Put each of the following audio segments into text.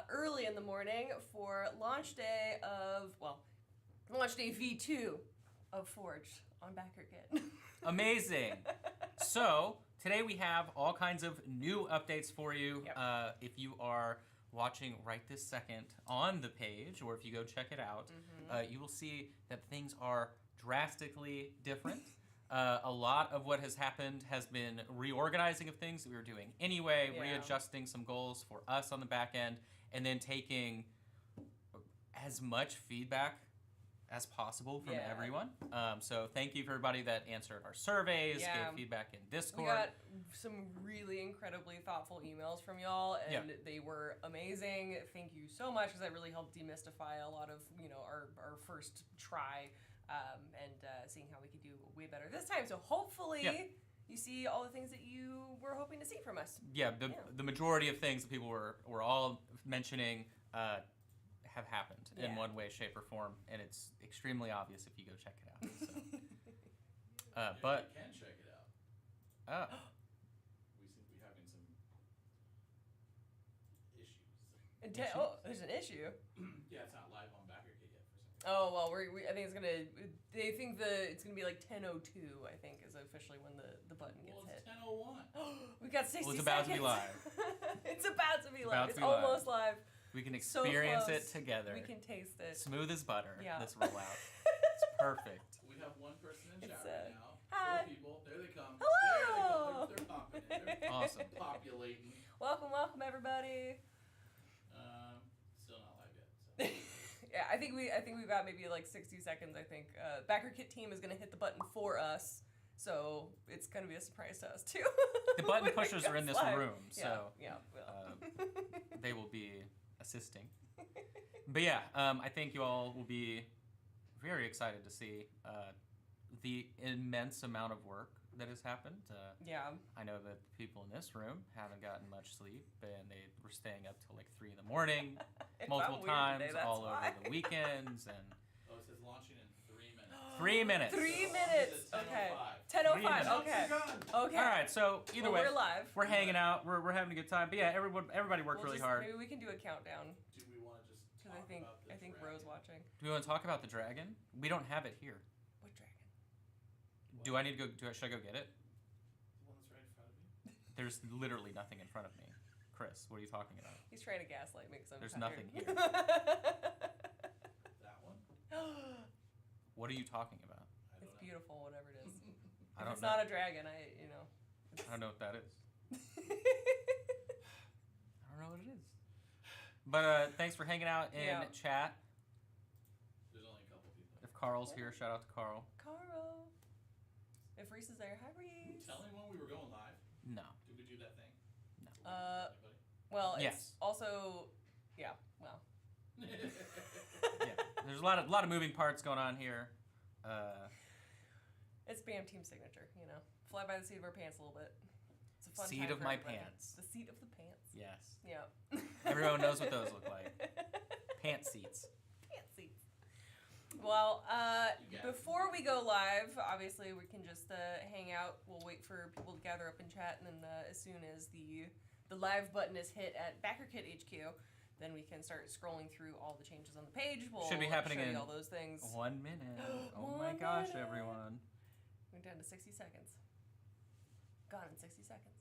early in the morning for launch day launch day V2 of Forge on BackerKit. Amazing. So today we have all kinds of new updates for you. Yep. If you are watching right this second on the page, or if you go check it out, you will see that things are drastically different. A lot of what has happened has been reorganizing of things that we were doing anyway, readjusting some goals for us on the back end, and then taking as much feedback as possible from everyone. So thank you for everybody that answered our surveys, gave feedback in Discord. We got some really incredibly thoughtful emails from y'all, and they were amazing. Thank you so much, because that really helped demystify a lot of our first try, and seeing how we could do way better this time. So hopefully you see all the things that you were hoping to see from us. The majority of things that people were all mentioning have happened in one way, shape, or form, and it's extremely obvious if you go check it out. So. But you can check it out. We seem to be having some issues. There's an issue. Yeah, it's not live on BackerKit yet for some reason. Oh well, I think it's gonna. They think it's gonna be like 10:02. I think is officially when the button gets hit. Well, it's 10:01. We got 60 it's seconds. about to be live. It's about to be live. It's to be almost live. We can experience it together. We can taste it. Smooth as butter. Yeah. This rollout. It's perfect. We have one person in chat right now. Hi. 4 people. There they come. Hello. There they come. They're popping in. They're Awesome. Populating. Welcome, everybody. Still not live yet. So. Yeah, I think we've got maybe like 60 seconds. I think BackerKit team is gonna hit the button for us, so it's gonna be a surprise to us too. The button pushers are in this room, so yeah. they will be assisting. But I think you all will be very excited to see the immense amount of work that has happened. I know that the people in this room haven't gotten much sleep, and they were staying up till like 3 in the morning, multiple times, today, all over the weekends, and. Oh, it says launching in 3 minutes. 3 minutes. 3 minutes. Okay. 10:05. Okay. Okay. All right. So either way, we're live. We're hanging out. We're having a good time. But yeah, everybody worked really hard. Maybe we can do a countdown. Do we want to just talk about the I think dragon? Ro's watching. Do we want to talk about the dragon? We don't have it here. What dragon? Do I need to go? Should I go get it? The one that's right in front of you. There's literally nothing in front of me. Chris, what are you talking about? He's trying to gaslight me because I'm There's tired. nothing here. That one? What are you talking about? I don't It's know. beautiful, whatever it is. If I don't it's know. not a dragon, I don't know what that is. I don't know what it is. But thanks for hanging out in chat. There's only a couple people. If Carl's here, shout out to Carl. Carl. If Reese is there, hi Reese. Tell me when we were going live. No. Did we do that thing? No. Anybody? Well, it's Yes. also, well. Yeah. There's a lot of moving parts going on here. It's BAM team signature, Fly by the seat of our pants a little bit. It's a fun Seat time of for my everybody. pants. The seat of the pants. Yes. Yeah. Everyone knows what those look like. Pant seats. Pant seats. Well, You got it. before we go live, obviously we can just hang out. We'll wait for people to gather up in chat, and then as soon as the live button is hit at BackerKit HQ, then we can start scrolling through all the changes on the page. We'll Should be happening show you in all those things. 1 minute. Oh my 1 gosh, minute. everyone. We're down to 60 seconds. Gone in 60 seconds.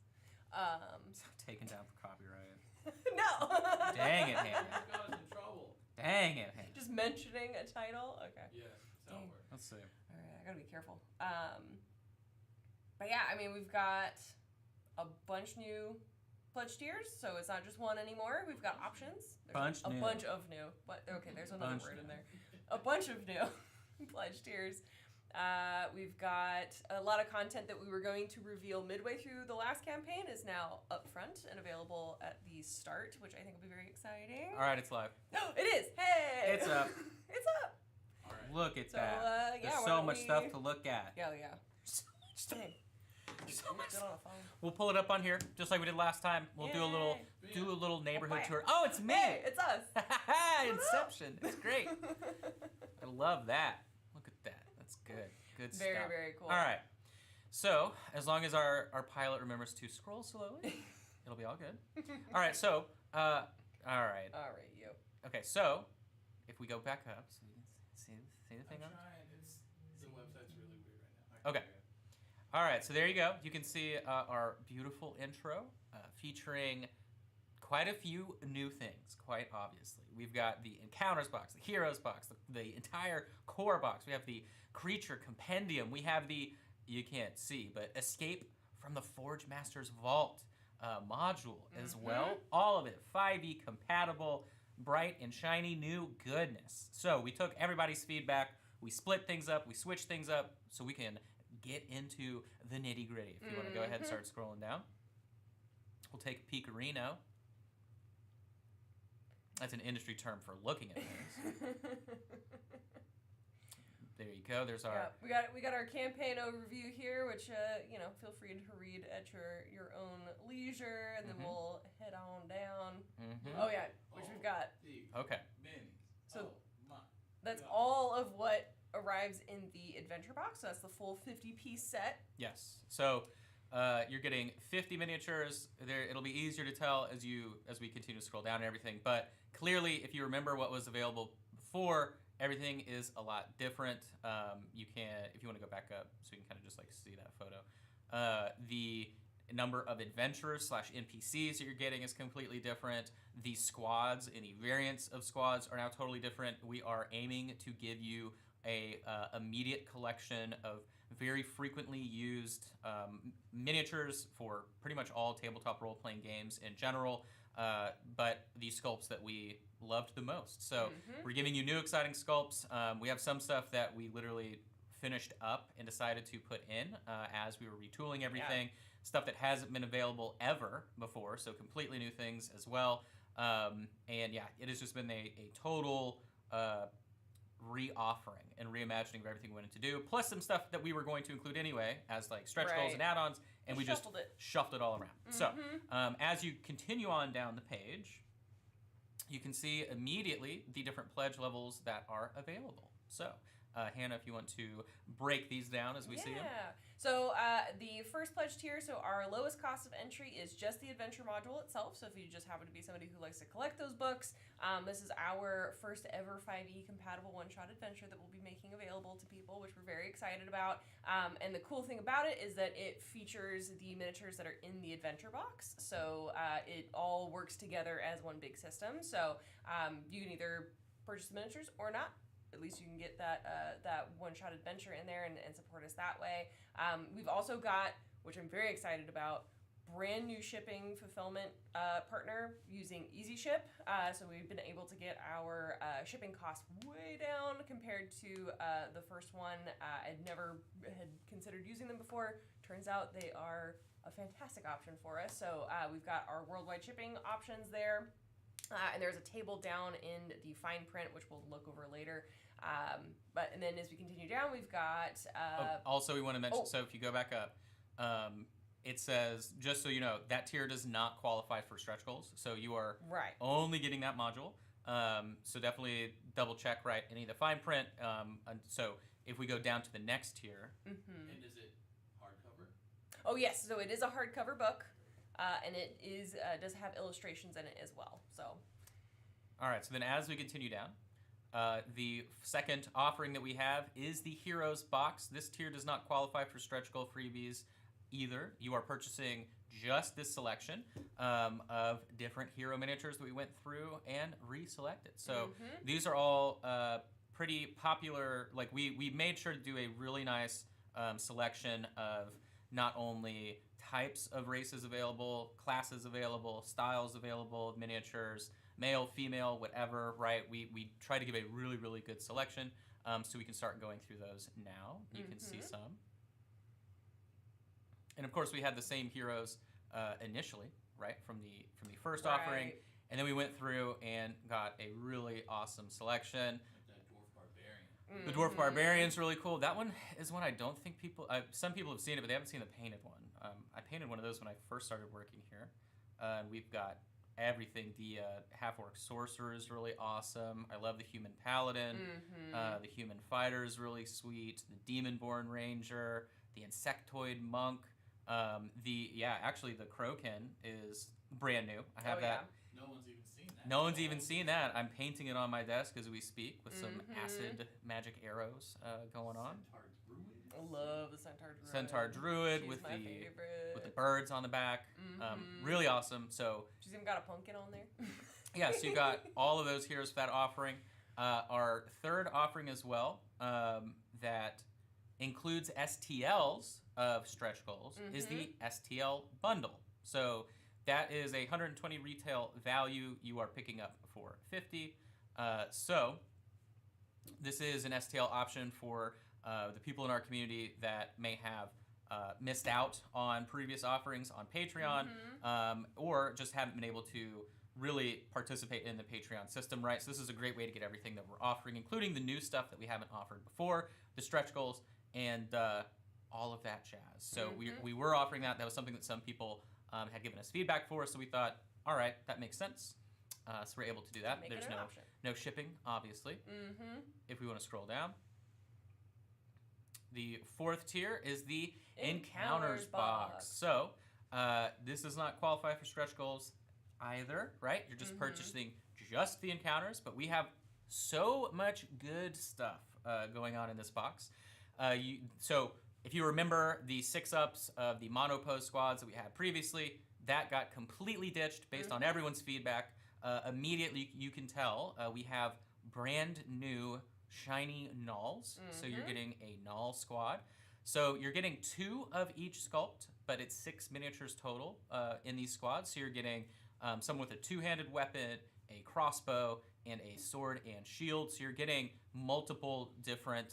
Taken down for copyright. No! Dang it, You Hannah. got us in trouble. Dang it, Hannah. Just mentioning a title? Okay. Yeah, that's how it works. Let's see. Alright, I gotta be careful. But yeah, I mean, we've got a bunch new pledge tiers, so it's not just one anymore. We've got options. There's a bunch of new. But okay, there's another word in there. A bunch of new pledge tiers. We've got a lot of content that we were going to reveal midway through the last campaign is now up front and available at the start, which I think will be very exciting. All right, it's live. It is! Hey! It's up. It's up! All right. Look at So, that. yeah, There's why so don't much we- stuff to look at. Yeah. So much stuff. Dang. So much Get on a phone. We'll pull it up on here, just like we did last time. We'll do a little neighborhood tour. Oh, it's me! Hey, it's us! Inception. It's great. I love that. Look at that. That's good. Good stuff. Very, very cool. All right. So, as long as our pilot remembers to scroll slowly, it'll be all good. All right. So, All right. All right, you. Okay, so if we go back up, so you can see the thing I'm on it? trying. The website's really weird right now. Okay. All right, so there you go. You can see our beautiful intro featuring quite a few new things, quite obviously. We've got the Encounters box, the Heroes box, the entire core box. We have the Creature Compendium. We have the, you can't see, but Escape from the Forge Master's Vault module as well. All of it 5e compatible, bright and shiny new goodness. So we took everybody's feedback, we split things up, we switched things up so we can get into the nitty gritty. If you want to go ahead and start scrolling down, we'll take a peekarino. That's an industry term for looking at things. There you go. There's our. Yeah, we got our campaign overview here, which feel free to read at your own leisure, and then we'll head on down. Oh yeah, which we've got. Okay. So that's all of what arrives in the adventure box. So that's the full 50-piece set. Yes. So you're getting 50 miniatures. It'll be easier to tell as we continue to scroll down and everything. But clearly, if you remember what was available before, everything is a lot different. You can, if you want to go back up, so you can kind of just like see that photo. The number of adventurers / NPCs that you're getting is completely different. The squads, any variants of squads, are now totally different. We are aiming to give you a immediate collection of very frequently used miniatures for pretty much all tabletop role-playing games in general, but the sculpts that we loved the most. So we're giving you new exciting sculpts. We have some stuff that we literally finished up and decided to put in as we were retooling everything. Yeah. Stuff that hasn't been available ever before, so completely new things as well. And yeah, it has just been a total re-offering and reimagining of everything we wanted to do, plus some stuff that we were going to include anyway as like stretch goals and add-ons, and we just shuffled it all around. So as you continue on down the page, you can see immediately the different pledge levels that are available. So Hannah, if you want to break these down as we see them. So the first pledge tier, so our lowest cost of entry is just the adventure module itself. So if you just happen to be somebody who likes to collect those books, this is our first ever 5e compatible one-shot adventure that we'll be making available to people, which we're very excited about. And the cool thing about it is that it features the miniatures that are in the adventure box. So it all works together as one big system. So you can either purchase the miniatures or not. At least you can get that one-shot adventure in there and support us that way. We've also got, which I'm very excited about, brand new shipping fulfillment partner using EasyShip. So we've been able to get our shipping costs way down compared to the first one. I'd never had considered using them before. Turns out they are a fantastic option for us. So we've got our worldwide shipping options there. And there's a table down in the fine print, which we'll look over later. And then as we continue down, we've got... also, we want to mention, so if you go back up, it says, just so you know, that tier does not qualify for stretch goals. So you are only getting that module. So definitely double check, any of the fine print. And so if we go down to the next tier... And is it hardcover? Oh, yes. So it is a hardcover book. And it is does have illustrations in it as well. So, all right. So then, as we continue down, the second offering that we have is the Heroes box. This tier does not qualify for stretch goal freebies either. You are purchasing just this selection of different hero miniatures that we went through and reselected. So these are all pretty popular. Like we made sure to do a really nice selection of not only types of races available, classes available, styles available, miniatures, male, female, whatever, We try to give a really, really good selection, so we can start going through those now. You can see some. And of course, we had the same heroes initially, from the first offering, and then we went through and got a really awesome selection. The Dwarf Barbarian's really cool. That one is one I don't think some people have seen it, but they haven't seen the painted one. I painted one of those when I first started working here. We've got everything. The Half-Orc Sorcerer is really awesome. I love the Human Paladin. The Human Fighter is really sweet. The Demonborn Ranger. The Insectoid Monk. Actually the Kroken is brand new. I have that. No one's even seen No one's even seen that. I'm painting it on my desk as we speak with some acid magic arrows going on. I love the Centaur Druid. Centaur Druid She's with my favorite. with the birds on the back. Really awesome. So she's even got a pumpkin on there. yeah, so you got all of those heroes for that offering. Our third offering as well that includes STLs of stretch goals is the STL bundle. So that is a 120 retail value. You are picking up for 50. So this is an STL option for the people in our community that may have missed out on previous offerings on Patreon or just haven't been able to really participate in the Patreon system, right? So this is a great way to get everything that we're offering, including the new stuff that we haven't offered before, the stretch goals, and all of that jazz. So we were offering that. That was something that some people had given us feedback for, so we thought, all right, that makes sense. So we're able to do that. There's no shipping, obviously. If we want to scroll down. The fourth tier is the Encounters box. So this does not qualify for stretch goals either, right? You're just purchasing just the encounters, but we have so much good stuff going on in this box. So if you remember the 6-ups of the monopose squads that we had previously, that got completely ditched based on everyone's feedback. Immediately you can tell we have brand new shiny nulls. So you're getting a null squad. So you're getting 2 of each sculpt, but it's 6 miniatures total in these squads. So you're getting someone with a 2-handed weapon, a crossbow, and a sword and shield. So you're getting multiple different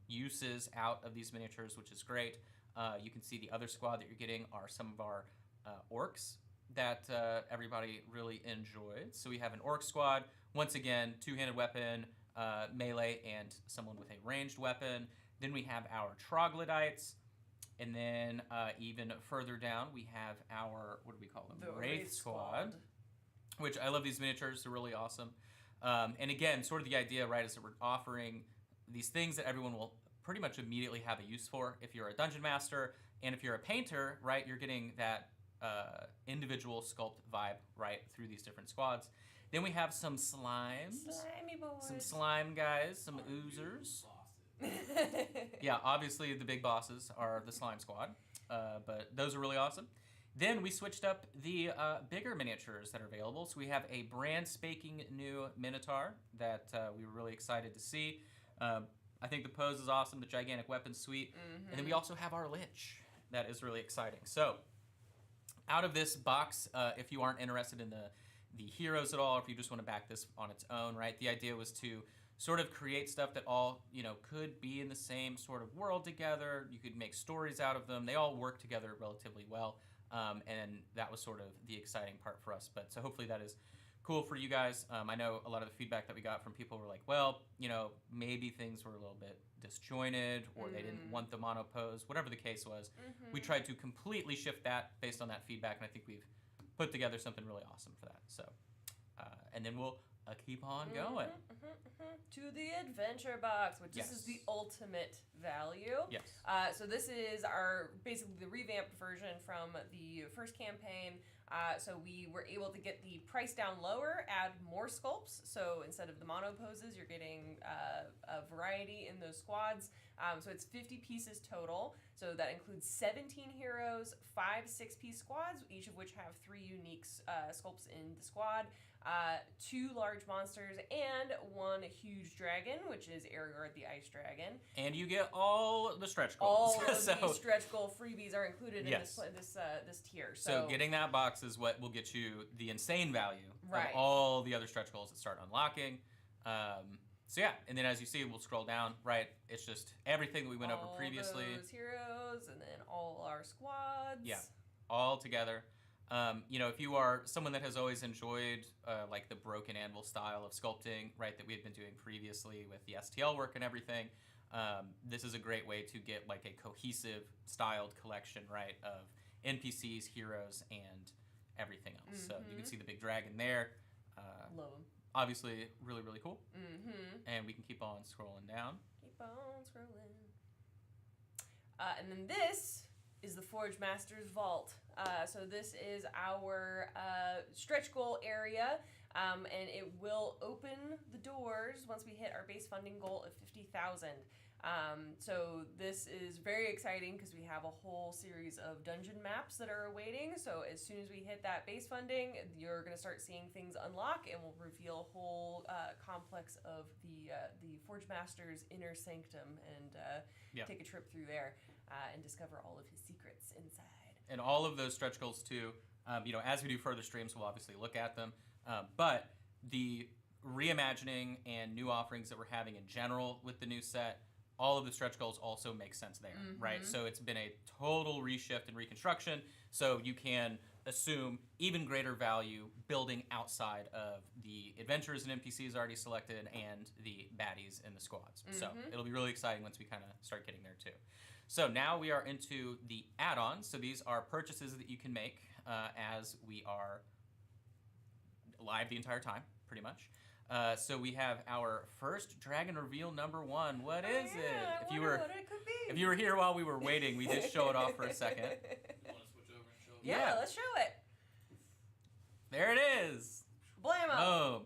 uses out of these miniatures, which is great. You can see the other squad that you're getting are some of our orcs that everybody really enjoyed. So we have an orc squad, once again, 2-handed weapon, melee, and someone with a ranged weapon. Then we have our troglodytes. And then even further down, we have our, what do we call them? The Wraith Squad. Which I love these miniatures. They're really awesome. And again, sort of the idea, right, is that we're offering these things that everyone will pretty much immediately have a use for. If you're a dungeon master and if you're a painter, right, you're getting that individual sculpt vibe, right, through these different squads. Then we have some slimes. Slimy boys. Some slime guys, some oozers. Yeah, obviously the big bosses are the slime squad, but those are really awesome. Then we switched up the bigger miniatures that are available. So we have a brand spanking new Minotaur that we were really excited to see. I think the pose is awesome, the gigantic weapon suite. And then we also have our Lich. That is really exciting. So out of this box, if you aren't interested in the heroes at all, or if you just want to back this on its own, right? The idea was to sort of create stuff that all, could be in the same sort of world together. You could make stories out of them. They all work together relatively well. And that was sort of the exciting part for us. But so hopefully that is cool for you guys. I know a lot of the feedback that we got from people were like, well, maybe things were a little bit disjointed or they didn't want the mono pose, whatever the case was. We tried to completely shift that based on that feedback, and I think we've put together something really awesome for that. So, and then we'll keep on going. To the adventure box, which this is the ultimate value. Yes. So this is basically the revamped version from the first campaign. So we were able to get the price down lower, add more sculpts. So instead of the mono poses, you're getting a variety in those squads. So it's 50 pieces total. So that includes 17 heroes, 5 6-piece squads, each of which have 3 unique sculpts in the squad. 2 large monsters and 1 huge dragon, which is Aragorn the Ice Dragon. And you get all the stretch goals. All of the stretch goal freebies are included in this tier. So getting that box is what will get you the insane value of all the other stretch goals that start unlocking. So yeah, and then as you see, we'll scroll down, right? It's just everything that we went over previously. All those heroes, and then all our squads. Yeah, all together. If you are someone that has always enjoyed like the broken anvil style of sculpting, right, that we had been doing previously with the STL work and everything, this is a great way to get like a cohesive styled collection, right, of NPCs, heroes, and everything else. So you can see the big dragon there. Love him. Obviously, really, really cool. And we can keep on scrolling down. Keep on scrolling. And then this is the Forge Master's Vault. So this is our stretch goal area. and it will open the doors once we hit our base funding goal of 50,000. So this is very exciting because we have a whole series of dungeon maps that are awaiting. So as soon as we hit that base funding, you're going to start seeing things unlock, and we'll reveal a whole complex of the Forge Master's inner sanctum and take a trip through there and discover all of his secrets inside. And all of those stretch goals too. As we do further streams, we'll obviously look at them. But the reimagining and new offerings that we're having in general with the new set, all of the stretch goals also make sense there, right? So it's been a total reshift and reconstruction, so you can assume even greater value building outside of the adventurers and NPCs already selected and the baddies in the squads. So it'll be really exciting once we kind of start getting there too. So now we are into the add-ons. So these are purchases that you can make as we are live the entire time, pretty much. So we have our first dragon reveal number 1. What is it? If you were, what it could be. If you were here while we were waiting, we did show it off for a second. You want to switch over and show it? Yeah, let's show it. There it is. Blammo. Boom.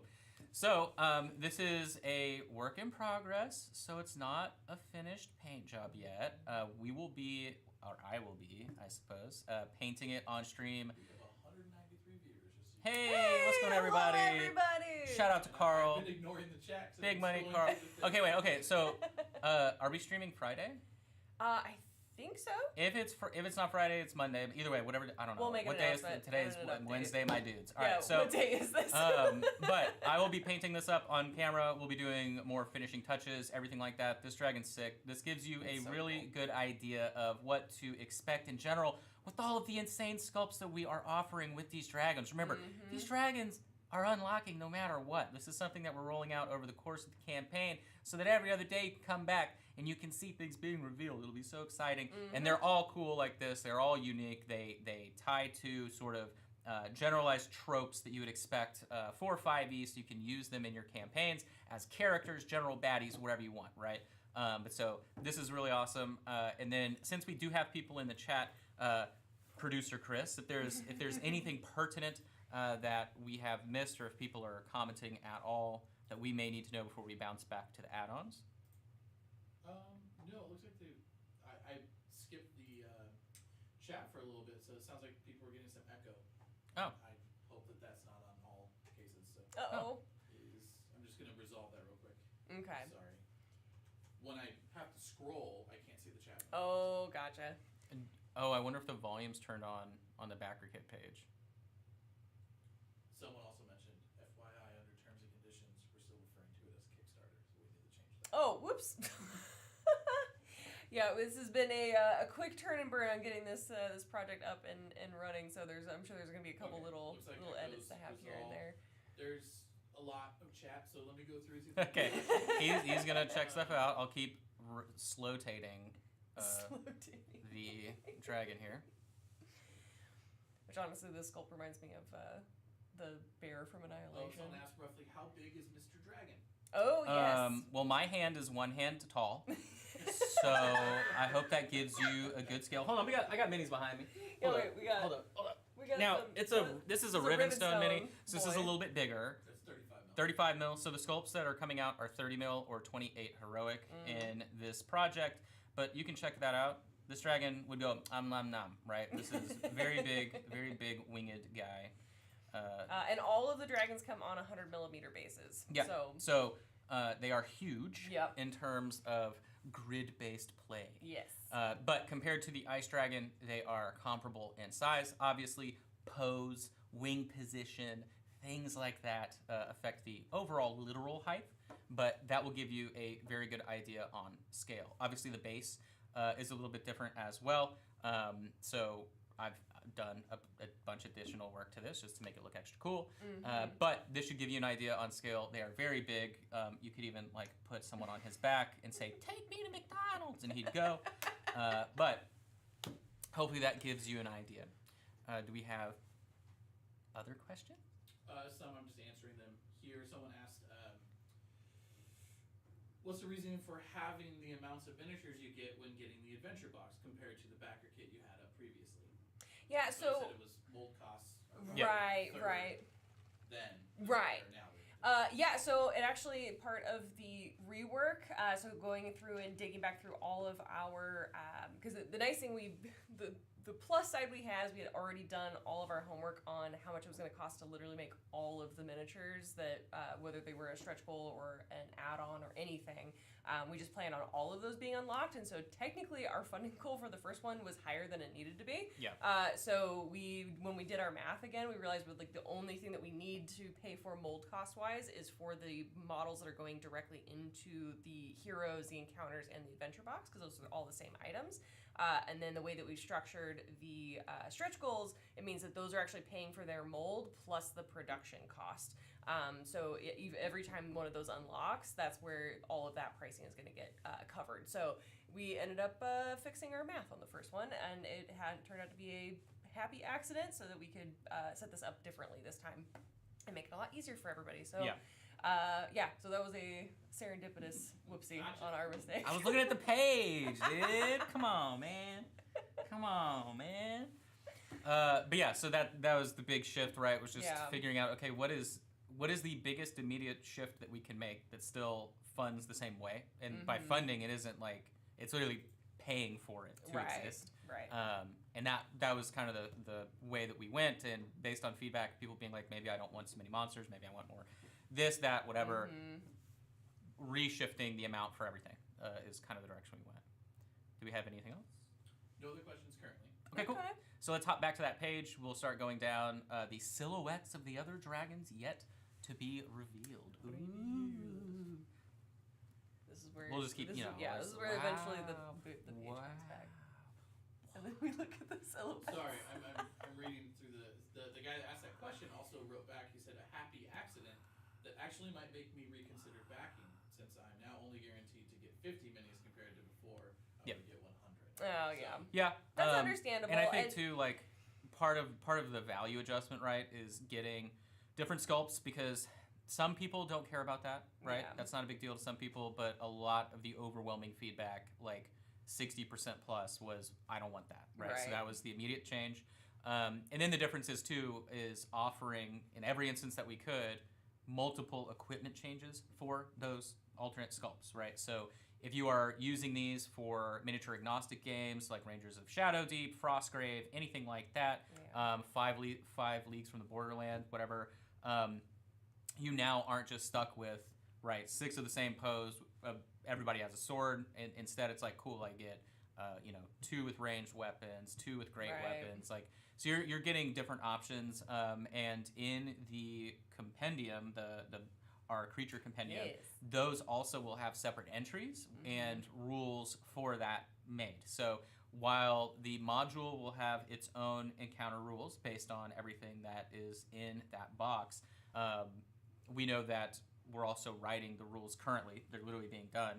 So this is a work in progress, so it's not a finished paint job yet. We will be, or I will be, I suppose, painting it on stream. We have 193 viewers. Just Hey, what's going on, everybody? Hello, everybody. Shout out to Carl. I've been ignoring the chat. Big money, Carl. Okay, wait. Okay, so are we streaming Friday? I think so. If it's not Friday, it's Monday. Either way, whatever. I don't know. We'll make what an day is announcement. today? Is Wednesday, my dudes. All Yeah, right. So what day is this? but I will be painting this up on camera. We'll be doing more finishing touches, everything like that. This dragon's sick. This gives you a really good idea of what to expect in general with all of the insane sculpts that we are offering with these dragons. Remember, these dragons are unlocking no matter what. This is something that we're rolling out over the course of the campaign so that every other day you can come back and you can see things being revealed. It'll be so exciting. And they're all cool like this. They're all unique. They tie to sort of generalized tropes that you would expect for 5e, so you can use them in your campaigns as characters, general baddies, whatever you want, right? But so this is really awesome. And then since we do have people in the chat, producer Chris, if there's anything pertinent that we have missed, or if people are commenting at all that we may need to know before we bounce back to the add-ons. No, it looks like I skipped the chat for a little bit, so it sounds like people are getting some echo. Oh. I hope that that's not on all cases. So I'm just gonna resolve that real quick. Okay. Sorry. When I have to scroll, I can't see the chat. Oh, gotcha. Oh, I wonder if the volume's turned on the backer kit page. Someone also mentioned, FYI, under terms and conditions, we're still referring to it as Kickstarter, so we need to change that. Oh, whoops. Yeah, this has been a quick turn and burn on getting this project up and running. So I'm sure there's gonna be a couple little edits to have here and there. There's a lot of chat, so let me go through. Okay, he's gonna check stuff out. I'll keep slow-tating the dragon here. Which honestly, this sculpt reminds me of the bear from Annihilation. Someone asked roughly, how big is Mr. Dragon? Oh, yes. Well, my hand is 1 hand tall, so I hope that gives you a good scale. Hold on, I got minis behind me. Hold on. We got Now some, this is a Rivenstone mini, so this is a boy. little bit bigger. That's 35 mil. 35 mil. So the sculpts that are coming out are 30 mil or 28 heroic in this project, but you can check that out. This dragon would go nom, right? This is very big winged guy. And all of the dragons come on 100 millimeter bases. Yeah. So they are huge Yep. in terms of grid-based play. Yes. But compared to the ice dragon, they are comparable in size. Obviously, pose, wing position, things like that affect the overall literal height, but that will give you a very good idea on scale. Obviously, the base is a little bit different as well. So I've done a bunch of additional work to this just to make it look extra cool. But this should give you an idea on scale. They are very big. You could even like put someone on his back and say, "Take me to McDonald's," and he'd go. But hopefully that gives you an idea. Do we have other questions? Some I'm just answering them here. Someone asked, what's the reason for having the amounts of miniatures you get when getting the adventure box compared to the backer kit you had up previously? Yeah, So so you said it was mold costs. right. then. Right. Now. Yeah, so it actually part of the rework. So going through and digging back through all of our, because the nice thing the plus side we had is we had already done all of our homework on how much it was going to cost to literally make all of the miniatures that, whether they were a stretch goal or an add-on or anything. We just planned on all of those being unlocked, and so technically our funding goal for the first one was higher than it needed to be. Yeah. So when we did our math again, we realized like the only thing that we need to pay for mold cost-wise is for the models that are going directly into the heroes, the encounters, and the adventure box, because those are all the same items. And then the way that we've structured the stretch goals, it means that those are actually paying for their mold plus the production cost. So every time one of those unlocks, that's where all of that pricing is going to get covered. So we ended up fixing our math on the first one, and it had turned out to be a happy accident so that we could set this up differently this time and make it a lot easier for everybody. So so that was a serendipitous whoopsie on our mistake. I was looking at the page, dude. Come on, man. But yeah, so that was the big shift, right? Was just figuring out, okay, what is the biggest immediate shift that we can make that still funds the same way? And by funding, it isn't like it's literally paying for it to exist. Right. And that was kind of the way that we went. And based on feedback, people being like, maybe I don't want so many monsters, maybe I want more this, that, whatever. Reshifting the amount for everything is kind of the direction we went. Do we have anything else? No other questions currently. Okay, cool. So let's hop back to that page. We'll start going down the silhouettes of the other dragons yet to be revealed. Ooh. This is where we'll just keep, this is where eventually the page comes back. And then we look at the silhouettes. Sorry, I'm reading through the guy that asked that question also wrote back. He said a happy accident that actually might make me reconsider backing, since I'm now only guaranteed to get 50 minis compared to before I would get 100. Oh yeah. Yeah. That's understandable. And I think too, like part of the value adjustment, right, is getting different sculpts, because some people don't care about that, right? Yeah. That's not a big deal to some people, but a lot of the overwhelming feedback, like 60% plus, was I don't want that, right? So that was the immediate change. And then the difference is too is offering, in every instance that we could, multiple equipment changes for those alternate sculpts, right? So if you are using these for miniature agnostic games like Rangers of Shadowdeep, Frostgrave, anything like that, 5 Leagues from the Borderland, whatever, you now aren't just stuck with, 6 of the same pose, everybody has a sword, and instead it's like, cool, I get 2 with ranged weapons, 2 with great weapons, so you're getting different options, and in the compendium, our creature compendium, those also will have separate entries and rules for that made. So while the module will have its own encounter rules based on everything that is in that box, we know that we're also writing the rules currently. They're literally being done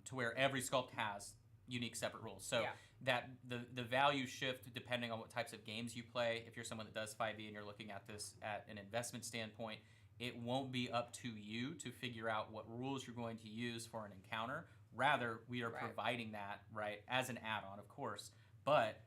to where every sculpt has unique separate rules. So that the value shift depending on what types of games you play. If you're someone that does 5e and you're looking at this at an investment standpoint, it won't be up to you to figure out what rules you're going to use for an encounter. Rather, we are providing that, as an add-on, of course, but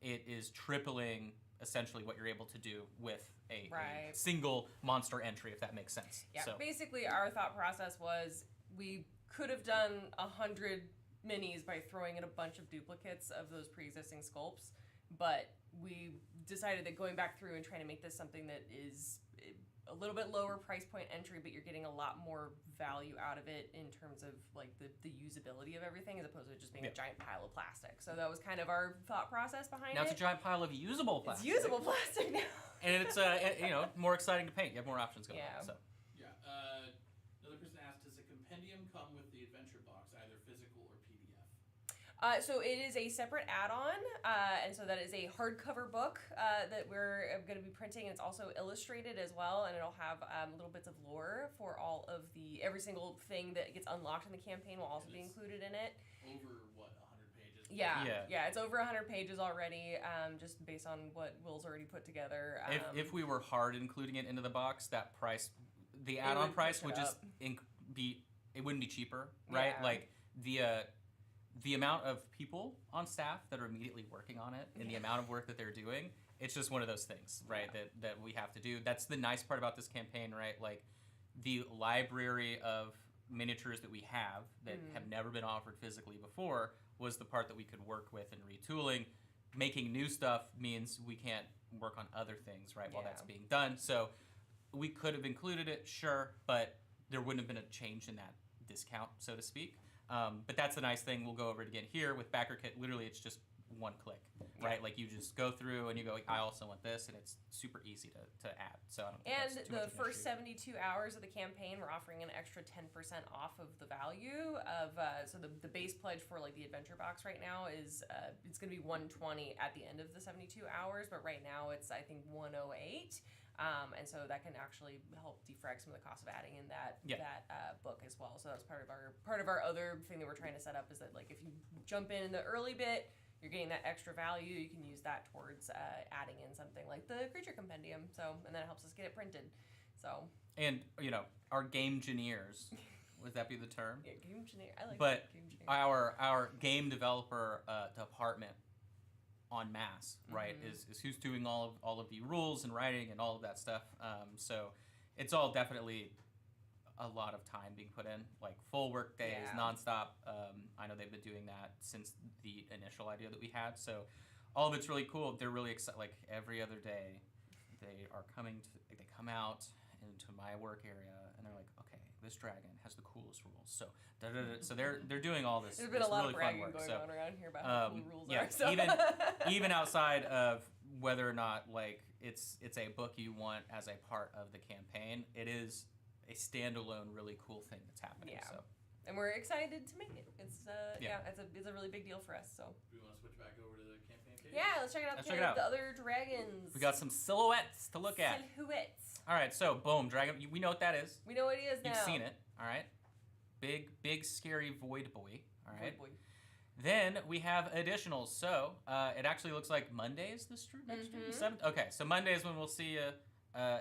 it is tripling essentially what you're able to do with a single monster entry, if that makes sense. Yeah, so basically our thought process was we could have done 100 minis by throwing in a bunch of duplicates of those pre-existing sculpts, but we decided that going back through and trying to make this something that is a little bit lower price point entry, but you're getting a lot more value out of it in terms of the usability of everything, as opposed to just being a giant pile of plastic. So that was kind of our thought process behind it. Now it's a giant pile of usable plastic. It's usable plastic now. And it's more exciting to paint. You have more options going on. So. Yeah. Another person asked, does a compendium come with the adventure box, either physical or PDF? So it is a separate add-on, and so that is a hardcover book that we're going to be printing, and it's also illustrated as well, and it'll have little bits of lore for every single thing that gets unlocked in the campaign will also be included in it. Over, 100 pages? Yeah, it's over 100 pages already, just based on what Will's already put together. If we were hard including it into the box, that price, the add-on price would just it wouldn't be cheaper, right? The amount of people on staff that are immediately working on it and the amount of work that they're doing it's just one of those things, right? That we have to do. That's the nice part about this campaign, right? Like the library of miniatures that we have that have never been offered physically before was the part that we could work with in retooling. Making new stuff means we can't work on other things, right, while that's being done. So we could have included it, sure, but there wouldn't have been a change in that discount, so to speak. But that's the nice thing. We'll go over it again here with BackerKit. Literally, it's just one click, right? Like you just go through and you go, I also want this, and it's super easy to add. So I don't think and that's too much the of an first issue. 72 hours of the campaign, we're offering an extra 10% off of the value of. So the base pledge for like the adventure box right now is it's going to be $120 at the end of the 72 hours, but right now it's I think $108. And so that can actually help defrag some of the cost of adding in that book as well. So that's part of our other thing that we're trying to set up is that like if you jump in the early bit, you're getting that extra value. You can use that towards adding in something like the creature compendium. So and then it helps us get it printed. So and our game engineers, would that be the term? Yeah, game engineer. I like but game engineer. Our game developer department en masse, right, is who's doing all of the rules and writing and all of that stuff. So it's all definitely a lot of time being put in, like full work days, nonstop. I know they've been doing that since the initial idea that we had. So all of it's really cool. They're really excited. Like every other day, they come out into my work area and they're like, okay, this dragon has the coolest rules. So so they're doing all this. There's been a lot really of bragging fun work. going So, on around here about how cool the rules yeah, are. So. even outside of whether or not like it's a book you want as a part of the campaign, it is a standalone, really cool thing that's happening. Yeah. So. And we're excited to make it. It's it's a really big deal for us. So. Do we want to switch back over to the campaign page? Yeah, let's check it out. Let's check it out. The other dragons. We got some silhouettes to look at. Silhouettes. All right, so boom, dragon. We know what that is. We know what it is now. You've seen it. All right. Big scary void boy. All right. Void boy. Then we have additionals. So it actually looks like Monday is the next year, the 7th. Okay, so Monday is when we'll see you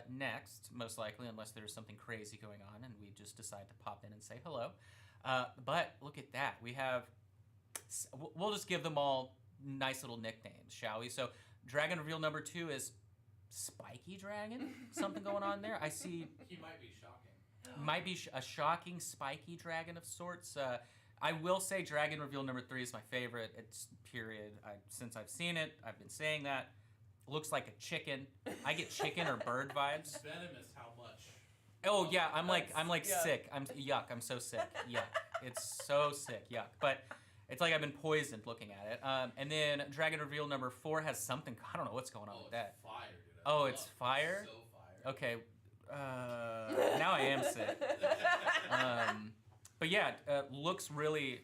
next, most likely, unless there's something crazy going on and we just decide to pop in and say hello. But look at that. We have. We'll just give them all nice little nicknames, shall we? So dragon reveal number 2 is Spiky Dragon. Something going on there. I see. He might be shocking. Might be a shocking spiky dragon of sorts. I will say dragon reveal number 3 is my favorite. It's period. Since I've seen it, I've been saying that. Looks like a chicken. I get chicken or bird vibes. It's venomous. How much? Oh yeah, I'm like yeah. sick. Yuck. I'm so sick. Yuck. It's so sick. Yuck. But it's like I've been poisoned looking at it. And then dragon reveal number 4 has something. I don't know what's going on with that. Fire, dude. Oh, it's fire. So fire. Okay. Now I am sick. But yeah, looks really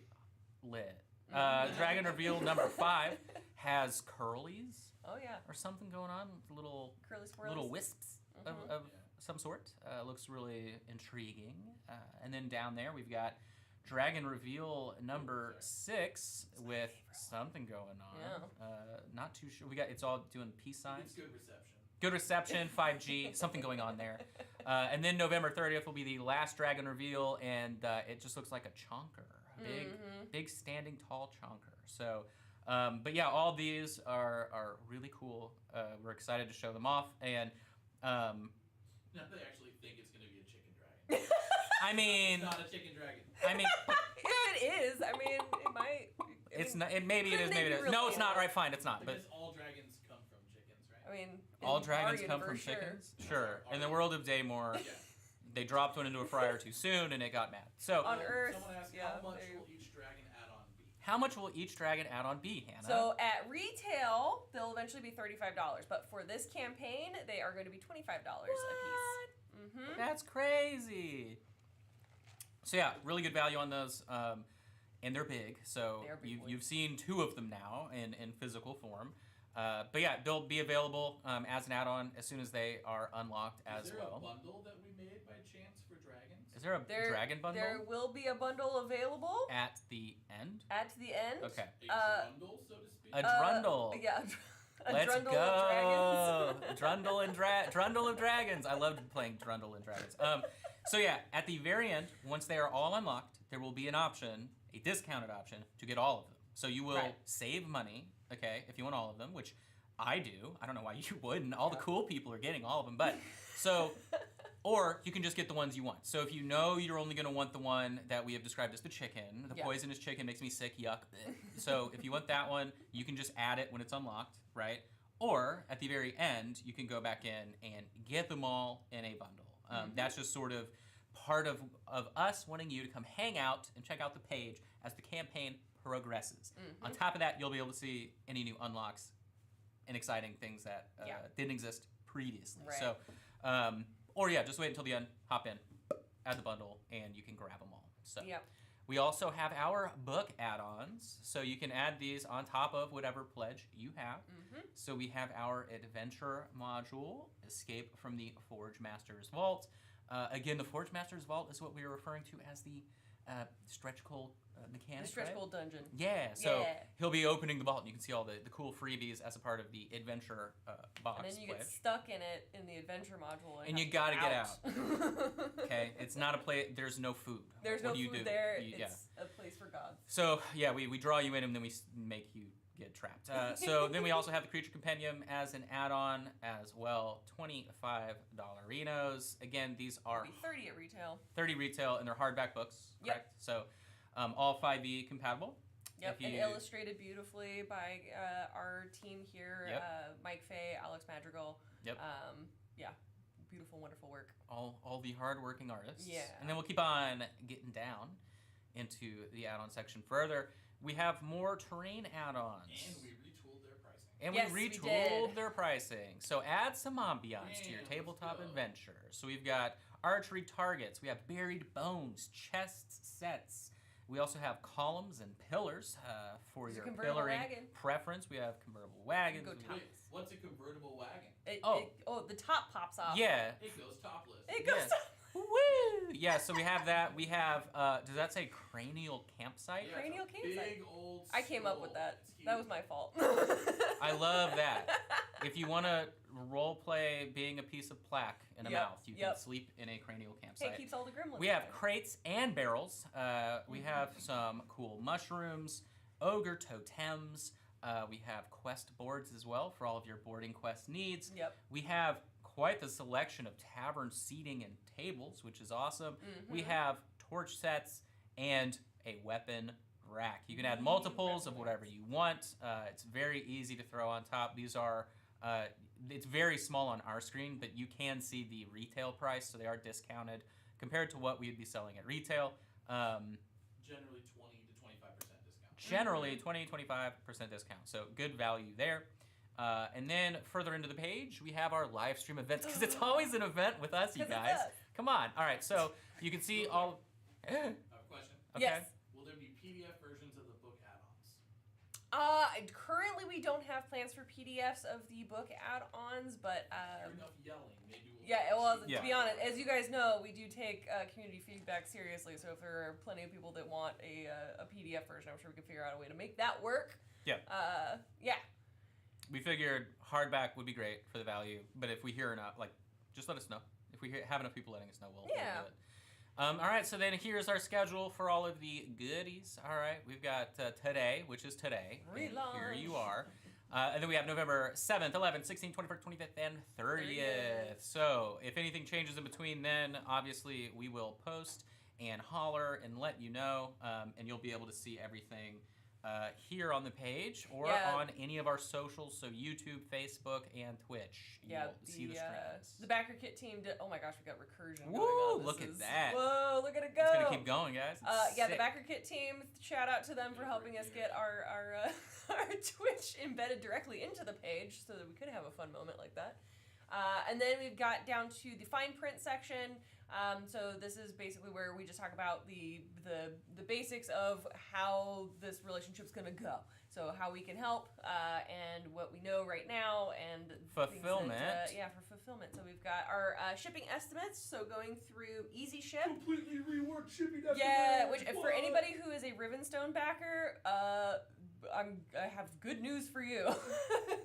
lit. Dragon reveal number 5 has curlies. Oh yeah. Or something going on, little Curly swirls. little wisps of some sort. Looks really intriguing. And then down there we've got dragon reveal number 6 with something going on. Yeah. Not too sure. It's all doing peace signs. It's good reception. Good reception, 5G, something going on there. And then November 30th will be the last dragon reveal, and it just looks like a chonker. Big standing tall chonker. So, but yeah, all these are really cool. We're excited to show them off. And No, they actually think it's going to be a chicken dragon. I mean... It's not a chicken dragon. I mean... If it is, I mean, it might... It's not. Maybe it is. Maybe it is. No, it's not. Right? Fine. It's not. Because But all dragons come from chickens, right? I mean... all in dragons our come from universe, chickens. Sure. Sure. In the world of Daymore, Yeah. they dropped one into a fryer too soon, and it got mad. So, On Earth, Someone asked, yeah, how much they- will each dragon add on be? how much will each dragon add on be, Hannah? So at retail, they'll eventually be $35, but for this campaign, they are going to be $25 a piece. Mm-hmm. That's crazy. So yeah, really good value on those, and they're big. So They are big boys. you've seen 2 of them now in physical form. But yeah, they'll be available as an add-on as soon as they are unlocked as Is there well. a bundle that we made by chance for dragons? Is there a dragon bundle There will be a bundle available at the end? at the end. Okay. A bundle, so to speak? A drundle. Yeah. A Let's drundle go. of dragons. Drundle of dragons. I loved playing Drundle and Dragons. So yeah, at the very end, once they are all unlocked, there will be an option, a discounted option, to get all of them. So you will Right. save money, okay, if you want all of them, which I do. I don't know why you wouldn't. All the cool people are getting all of them. But so, or you can just get the ones you want. So if you know you're only going to want the one that we have described as the chicken, the poisonous chicken makes me sick, yuck. So if you want that one, you can just add it when it's unlocked, right? Or at the very end, you can go back in and get them all in a bundle. That's just sort of part of us wanting you to come hang out and check out the page as the campaign progresses. On top of that, you'll be able to see any new unlocks and exciting things that didn't exist previously. Right. So, or just wait until the end, hop in, add the bundle, and you can grab them all. So, we also have our book add-ons, so you can add these on top of whatever pledge you have. So we have our adventure module, Escape from the Forge Master's Vault. Again, the Forge Master's Vault is what we are referring to as the stretch goal mechanic. The stretch goal dungeon. Yeah, so he'll be opening the vault, and you can see all the cool freebies as a part of the adventure box. And then you pledge. get stuck in it in the adventure module. And you gotta get out. Okay, it's not a place, there's no food. There's what no do you food do? there, it's a place for gods. So, we draw you in, and then we make you get trapped. So then we also have the Creature Compendium as an add-on as well, $25. Again, these are 30 at retail. 30 retail, and they're hardback books, correct? So all 5e compatible. Yep, and illustrated beautifully by our team here, Mike Fay, Alex Madrigal. Yep. Beautiful, wonderful work. All the hard-working artists. Yeah. And then we'll keep on getting down into the add-on section further. We have more terrain add-ons. And we retooled their pricing. So add some ambiance to your tabletop adventure. So we've got archery targets. We have buried bones, chest sets. We also have columns and pillars for your pillaring preference. We have convertible wagons. Wait, what's a convertible wagon? The top pops off. Yeah. It goes topless. It goes topless. Woo! Yeah, so we have that. We have, does that say cranial campsite? Yeah, cranial campsite. Big old I came up with that. That was my fault. I love that. If you want to role play being a piece of plaque in a mouth, you can sleep in a cranial campsite. It keeps all the gremlins. We have crates and barrels. We have some cool mushrooms, ogre totems. We have quest boards as well for all of your boarding quest needs. Yep. We have quite the selection of tavern seating and tables, which is awesome. We have torch sets and a weapon rack. You can add multiples of whatever you want. It's very easy to throw on top. These are, it's very small on our screen, but you can see the retail price, so they are discounted compared to what we would be selling at retail. Generally 20 to 25% discount. Generally 20-25% discount, so good value there. And then further into the page, we have our live stream events, because it's always an event with us, you guys. Come on. All right, so you can see all... I have a question. Okay. Yes. Will there be PDF versions of the book add-ons? Currently we don't have plans for PDFs of the book add-ons, but... enough yelling. Maybe we'll to be honest, as you guys know, we do take community feedback seriously, so if there are plenty of people that want a PDF version, I'm sure we can figure out a way to make that work. Yeah. Yeah. We figured hardback would be great for the value, but if we hear enough, just let us know. If we have enough people letting us know, we'll do it. All right, so then here's our schedule for all of the goodies. All right, we've got today, which is today. Relaunch. Here you are. And then we have November 7th, 11th, 16th, 21st, 25th, and 30th. So if anything changes in between then, obviously we will post and holler and let you know, and you'll be able to see everything here on the page or on any of our socials, so YouTube, Facebook, and Twitch. You'll see the streams. The Backer Kit team did. Oh my gosh, we got recursion Woo, going on. Look at that. Whoa, look at it go. It's gonna keep going, guys. The Backer Kit team. Shout out to them for helping us get our our Twitch embedded directly into the page, so that we could have a fun moment like that. And then we've got down to the fine print section. So this is basically where we just talk about the basics of how this relationship's gonna go. So how we can help, and what we know right now, and fulfillment. For fulfillment. So we've got our shipping estimates. So going through Easy Ship. Completely reworked shipping estimates. Yeah, which for anybody who is a Rivenstone backer, I have good news for you.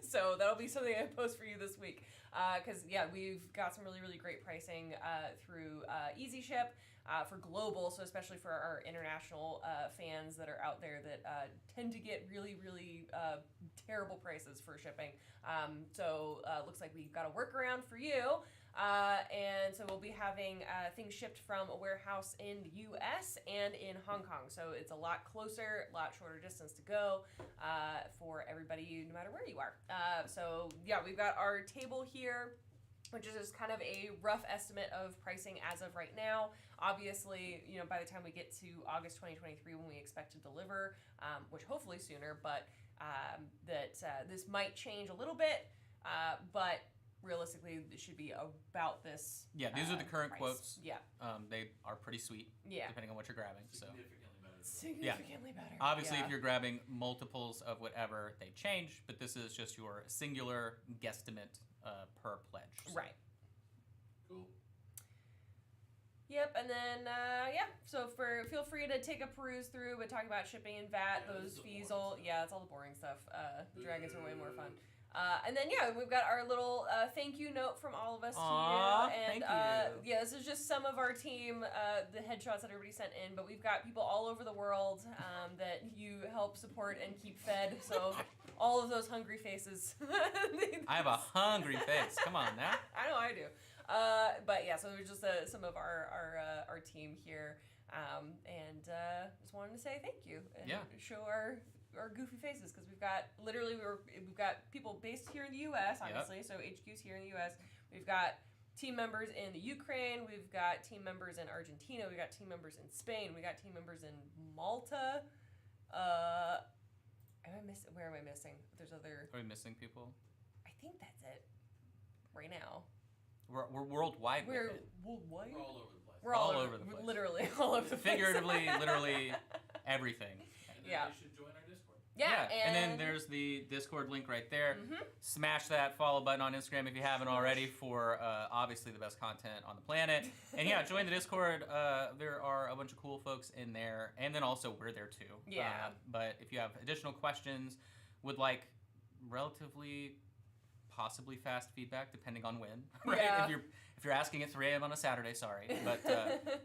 So that'll be something I post for you this week. Because we've got some really, really great pricing through Easy Ship. for global, so especially for our international fans that are out there that tend to get really, really terrible prices for shipping. So looks like we've got a workaround for you. And so we'll be having things shipped from a warehouse in the U.S. and in Hong Kong. So it's a lot closer, a lot shorter distance to go for everybody, no matter where you are. So yeah, we've got our table here, which is just kind of a rough estimate of pricing as of right now. Obviously, by the time we get to August 2023, when we expect to deliver, which hopefully sooner, but this might change a little bit, but realistically, it should be about this. Yeah, these are the current price. quotes. Yeah. They are pretty sweet. Yeah. Depending on what you're grabbing. Significantly better. Obviously, if you're grabbing multiples of whatever, they change, but this is just your singular guesstimate per pledge. So. Right. Cool. Yep, and then so feel free to take a peruse through, but talk about shipping and VAT, those fees, it's all the boring stuff. The dragons are way more fun. And then we've got our little thank you note from all of us to you. And thank you. this is just some of our team, the headshots that everybody sent in, but we've got people all over the world that you help support and keep fed. So all of those hungry faces. I have a hungry face. Come on now. I know I do. But so there's just some of our team here, and just wanted to say thank you and show our goofy faces, because we've got people based here in the U.S. obviously, so HQ's here in the U.S. We've got team members in the Ukraine. We've got team members in Argentina. We've got team members in Spain. We got team members in Malta. Where am I missing? There's other. Are we missing people? I think that's it. Right now. We're worldwide. We're with it. worldwide. We're all over the place. We're all over the place. Literally all over the place. Figuratively, literally, everything. And then you should join our Discord. Yeah, and then there's the Discord link right there. Mm-hmm. Smash that follow button on Instagram if you haven't already for obviously the best content on the planet. And join the Discord. There are a bunch of cool folks in there, and then also we're there too. Yeah. But if you have additional questions, would like relatively possibly fast feedback depending on when, right? Yeah. If you're asking at 3 a.m. on a Saturday, sorry. But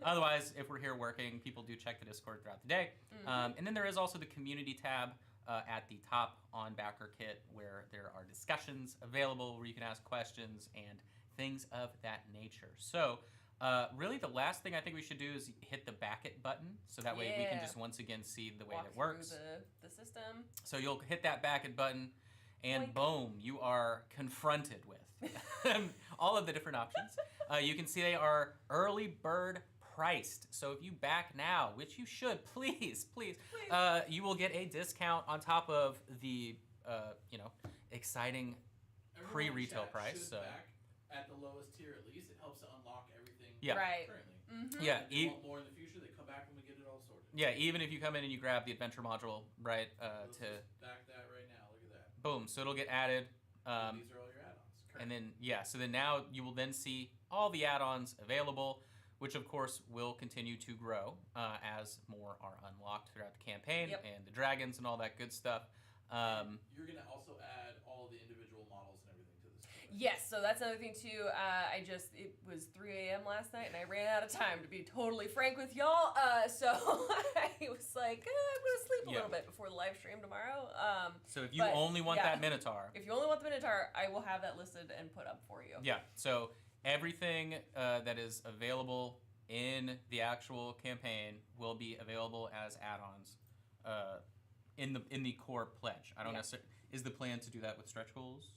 otherwise, if we're here working, people do check the Discord throughout the day. Mm-hmm. And then there is also the community tab at the top on BackerKit, where there are discussions available where you can ask questions and things of that nature. So really the last thing I think we should do is hit the back it button, so that way we can just once again see the way Walk it works. through the system. So you'll hit that back it button, and Boink. boom, you are confronted with all of the different options. You can see they are early bird priced. So if you back now, which you should, please, you will get a discount on top of the, exciting pre-retail price. So back at the lowest tier at least. It helps to unlock everything Right. currently. Mm-hmm. Yeah. If they want more in the future, they come back when we get it all sorted. Yeah, even if you come in and you grab the adventure module, right, Let's just back that right now. Look at that. boom, so it'll get added. These are all your add-ons. And then, so then now you will then see all the add-ons available, which of course will continue to grow as more are unlocked throughout the campaign, and the dragons and all that good stuff. You're going to also add all the individual models and everything to this. Yes, so that's another thing too. It was 3 a.m. last night, and I ran out of time, to be totally frank with y'all. So I was like, I'm gonna sleep a little bit before the live stream tomorrow. So if you only want that Minotaur, if you only want the Minotaur, I will have that listed and put up for you. Yeah. So everything that is available in the actual campaign will be available as add-ons in the core pledge. I don't necessarily. Is the plan to do that with stretch goals?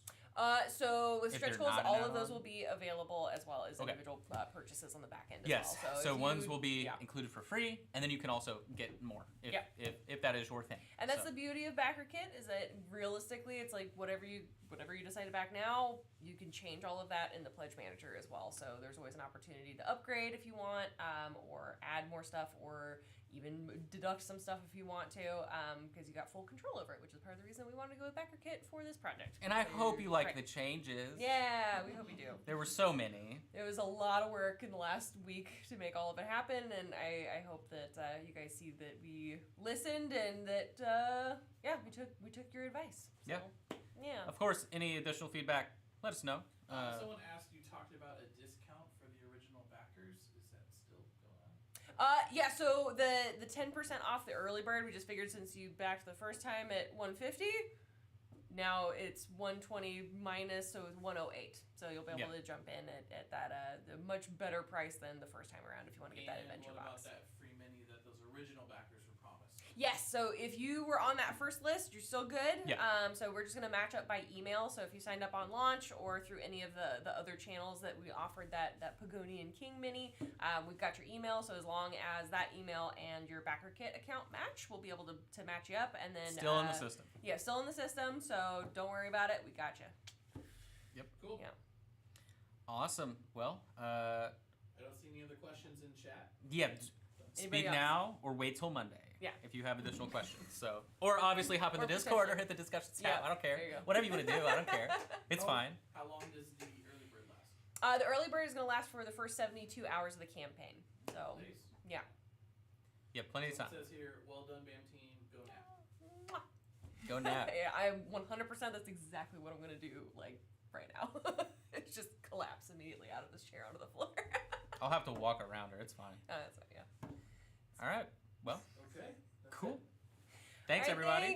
So with If stretch they're goals, not an all of add-on? those will be available, as well as individual purchases on the back end as Yes. well. So if ones you- will be included for free, and then you can also get more if that is your thing. And that's So. the beauty of BackerKit, is that realistically, it's like whatever you decide to back now, you can change all of that in the Pledge Manager as well. So there's always an opportunity to upgrade if you want, or add more stuff, or even deduct some stuff if you want to, because you got full control over it, which is part of the reason we wanted to go with BackerKit for this project. And I hope you like Right. the changes. Yeah, we hope you do. There were so many. It was a lot of work in the last week to make all of it happen, and I hope that you guys see that we listened and that we took your advice. So, yeah. Of course, any additional feedback, let us know. Someone asked, you talked about a discount for the original backers. Is that still going on? Yeah, so the 10% off the early bird, we just figured since you backed the first time at 150, now it's 120 minus, so it's 108. So you'll be able to jump in at that the much better price than the first time around if you want to get that adventure box. What about that free mini that those original backers were promised? Yes, so if you were on that first list, you're still good. Yeah. So we're just going to match up by email. So if you signed up on launch or through any of the other channels that we offered that Pagonian King mini, we've got your email. So as long as that email and your backer kit account match, we'll be able to match you up. And then still in the system. Yeah, still in the system. So don't worry about it. We got you. Yep. Cool. Yeah. Awesome. Well, I don't see any other questions in chat. Yeah. Anybody Speak else? now or wait till Monday. Yeah. If you have additional questions. So, or obviously hop in the Discord or hit the discussion tab. Yeah, I don't care. there you go. Whatever you want to do, I don't care. It's fine. How long does the early bird last? The early bird is going to last for the first 72 hours of the campaign. So, Nice. yeah. Yeah, plenty of time. It says here, well done, BAM team. Go now. Go nap. Yeah, I'm 100%. That's exactly what I'm going to do, like, right now. It's just collapse immediately out of this chair onto the floor. I'll have to walk around her. It's fine. That's right, yeah. All right. Well, Okay. cool. It. Thanks, All right, everybody. thanks.